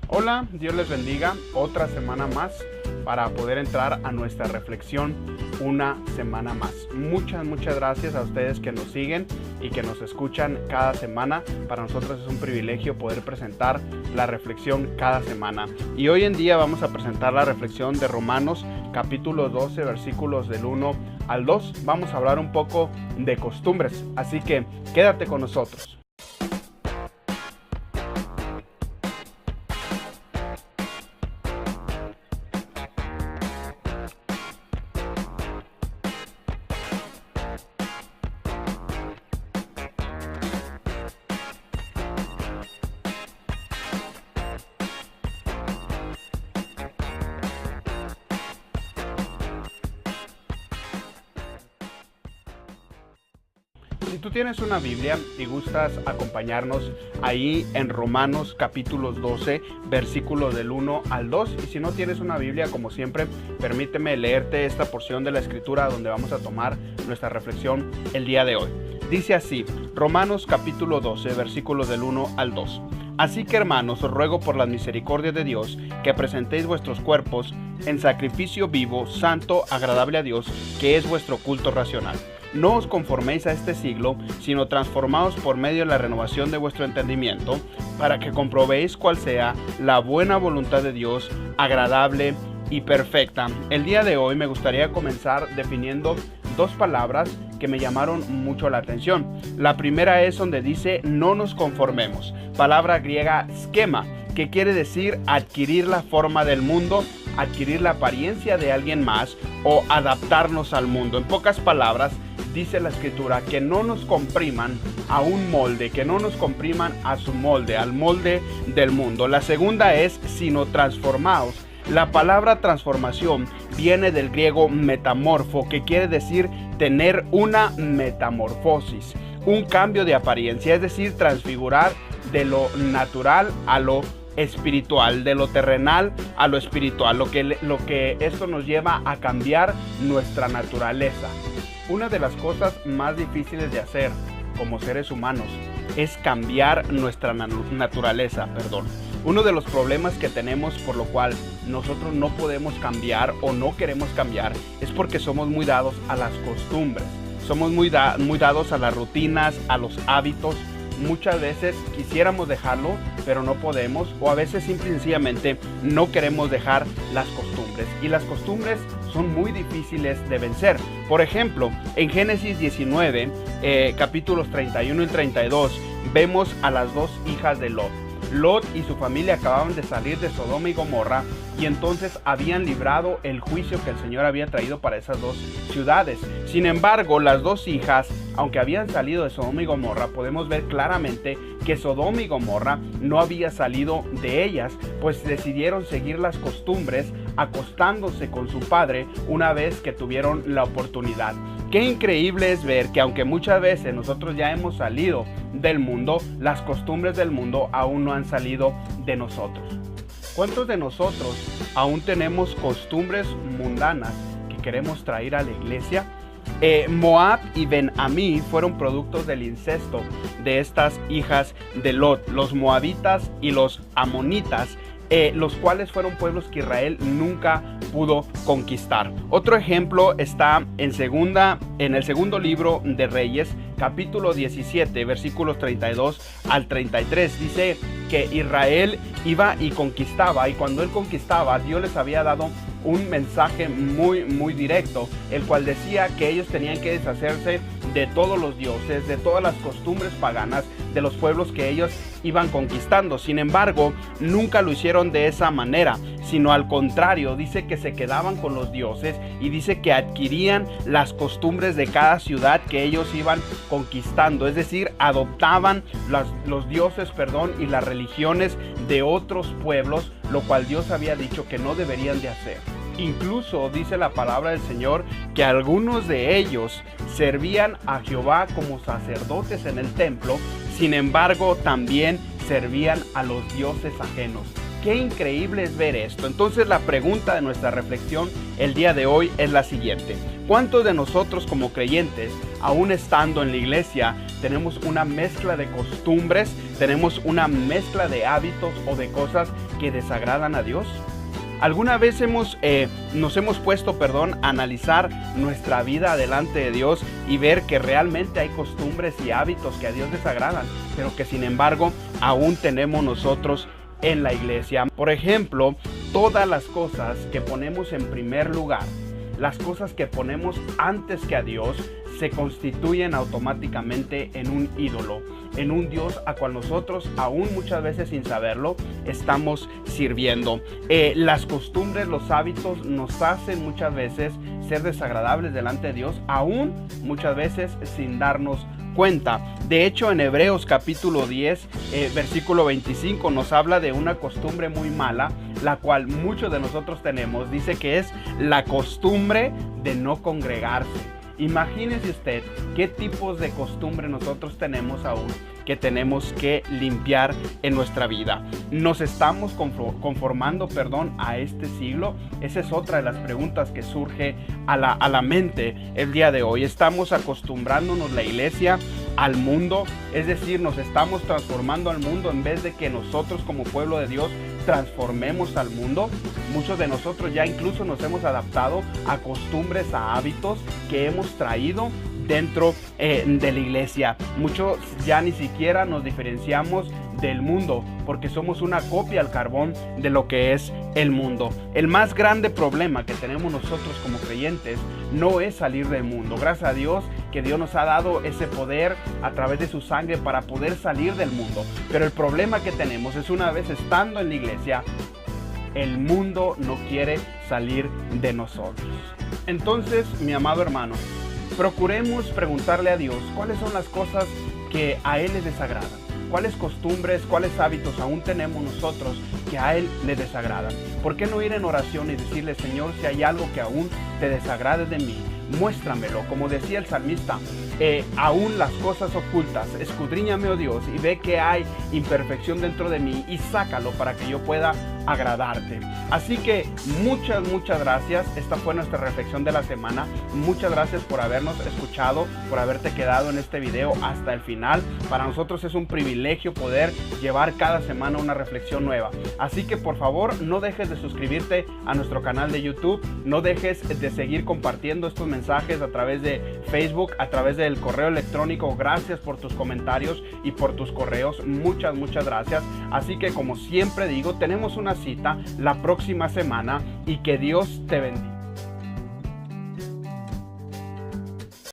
Hola, Dios les bendiga. Otra semana más para poder entrar a nuestra reflexión una semana más. Muchas gracias a ustedes que nos siguen y que nos escuchan cada semana. Para nosotros es un privilegio poder presentar la reflexión cada semana. Y hoy en día vamos a presentar la reflexión de Romanos capítulo 12, versículos del 1 al 2. Vamos a hablar un poco de costumbres, así que quédate con nosotros. Si tú tienes una Biblia y gustas acompañarnos ahí en Romanos capítulos 12, versículos del 1 al 2. Y si no tienes una Biblia, como siempre, permíteme leerte esta porción de la Escritura donde vamos a tomar nuestra reflexión el día de hoy. Dice así, Romanos capítulo 12, versículos del 1 al 2. Así que, hermanos, os ruego por las misericordias de Dios que presentéis vuestros cuerpos en sacrificio vivo, santo, agradable a Dios, que es vuestro culto racional. No os conforméis a este siglo, sino transformaos por medio de la renovación de vuestro entendimiento, para que comprobéis cuál sea la buena voluntad de Dios, agradable y perfecta. El día de hoy me gustaría comenzar definiendo dos palabras que me llamaron mucho la atención. La primera es donde dice no nos conformemos, palabra griega schema, que quiere decir adquirir la forma del mundo, adquirir la apariencia de alguien más o adaptarnos al mundo. En pocas palabras, dice la Escritura que no nos compriman a un molde, que no nos compriman a su molde, al molde del mundo. La segunda es sino transformaos. La palabra transformación viene del griego metamorfo, que quiere decir tener una metamorfosis, un cambio de apariencia, es decir, transfigurar de lo natural a lo espiritual, de lo terrenal a lo espiritual, lo que esto nos lleva a cambiar nuestra naturaleza. Una de las cosas más difíciles de hacer como seres humanos es cambiar nuestra naturaleza. Uno de los problemas que tenemos por lo cual nosotros no podemos cambiar o no queremos cambiar es porque somos muy dados a las costumbres, somos muy dados a las rutinas, a los hábitos. Muchas veces quisiéramos dejarlo, pero no podemos, o a veces simple y sencillamente no queremos dejar las costumbres. Y las costumbres son muy difíciles de vencer. Por ejemplo, en Génesis 19, capítulos 31 y 32, vemos a las dos hijas de Lot. Lot y su familia acababan de salir de Sodoma y Gomorra y entonces habían librado el juicio que el Señor había traído para esas dos ciudades. Sin embargo, las dos hijas, aunque habían salido de Sodoma y Gomorra, podemos ver claramente que Sodoma y Gomorra no había salido de ellas, pues decidieron seguir las costumbres acostándose con su padre una vez que tuvieron la oportunidad. Qué increíble es ver que aunque muchas veces nosotros ya hemos salido del mundo, las costumbres del mundo aún no han salido de nosotros. ¿Cuántos de nosotros aún tenemos costumbres mundanas que queremos traer a la iglesia? Moab y Ben-Amí fueron productos del incesto de estas hijas de Lot, los moabitas y los amonitas, los cuales fueron pueblos que Israel nunca pudo conquistar. Otro ejemplo está en el segundo libro de Reyes, capítulo 17, versículos 32 al 33. Dice que Israel iba y conquistaba, y cuando él conquistaba, Dios les había dado un mensaje muy directo, el cual decía que ellos tenían que deshacerse de todos los dioses, de todas las costumbres paganas de los pueblos que ellos iban conquistando. Sin embargo, nunca lo hicieron de esa manera, sino al contrario, dice que se quedaban con los dioses y dice que adquirían las costumbres de cada ciudad que ellos iban conquistando, es decir, adoptaban los dioses, y las religiones de otros pueblos, lo cual Dios había dicho que no deberían de hacer. Incluso dice la palabra del Señor que algunos de ellos servían a Jehová como sacerdotes en el templo, sin embargo también servían a los dioses ajenos. Qué increíble es ver esto. Entonces la pregunta de nuestra reflexión el día de hoy es la siguiente: ¿cuántos de nosotros como creyentes, aún estando en la iglesia, tenemos una mezcla de costumbres, tenemos una mezcla de hábitos o de cosas que desagradan a Dios? ¿Alguna vez nos hemos puesto, a analizar nuestra vida delante de Dios y ver que realmente hay costumbres y hábitos que a Dios desagradan, pero que sin embargo aún tenemos nosotros en la iglesia? Por ejemplo, todas las cosas que ponemos en primer lugar, las cosas que ponemos antes que a Dios, se constituyen automáticamente en un ídolo, en un Dios a cual nosotros, aún muchas veces sin saberlo, estamos sirviendo. Las costumbres, los hábitos nos hacen muchas veces ser desagradables delante de Dios, aún muchas veces sin darnos cuenta. De hecho, en Hebreos capítulo 10, versículo 25, nos habla de una costumbre muy mala, la cual muchos de nosotros tenemos. Dice que es la costumbre de no congregarse. Imagínese usted qué tipos de costumbre nosotros tenemos aún que tenemos que limpiar en nuestra vida. ¿Nos estamos conformando, a este siglo? Esa es otra de las preguntas que surge a la mente el día de hoy. ¿Estamos acostumbrándonos la iglesia al mundo? Es decir, ¿nos estamos transformando al mundo en vez de que nosotros como pueblo de Dios transformemos al mundo? Muchos de nosotros ya incluso nos hemos adaptado a costumbres, a hábitos que hemos traído dentro de la iglesia. Muchos ya ni siquiera nos diferenciamos del mundo porque somos una copia al carbón de lo que es el mundo. El más grande problema que tenemos nosotros como creyentes no es salir del mundo. Gracias a Dios que Dios nos ha dado ese poder a través de su sangre para poder salir del mundo. Pero el problema que tenemos es, una vez estando en la iglesia, el mundo no quiere salir de nosotros. Entonces, mi amado hermano, procuremos preguntarle a Dios cuáles son las cosas que a Él le desagradan, cuáles costumbres, cuáles hábitos aún tenemos nosotros que a Él le desagradan. ¿Por qué no ir en oración y decirle: Señor, si hay algo que aún te desagrade de mí, muéstramelo? Como decía el salmista, aún las cosas ocultas, escudriñame, oh Dios, y ve que hay imperfección dentro de mí y sácalo para que yo pueda agradarte. Así que muchas gracias. Esta fue nuestra reflexión de la semana. Muchas gracias por habernos escuchado, por haberte quedado en este video hasta el final. Para nosotros es un privilegio poder llevar cada semana una reflexión nueva. Así que por favor, no dejes de suscribirte a nuestro canal de YouTube, no dejes de seguir compartiendo estos mensajes a través de Facebook, a través del correo electrónico. Gracias por tus comentarios y por tus correos. Muchas gracias. Así que, como siempre digo, tenemos una cita la próxima semana y que Dios te bendiga.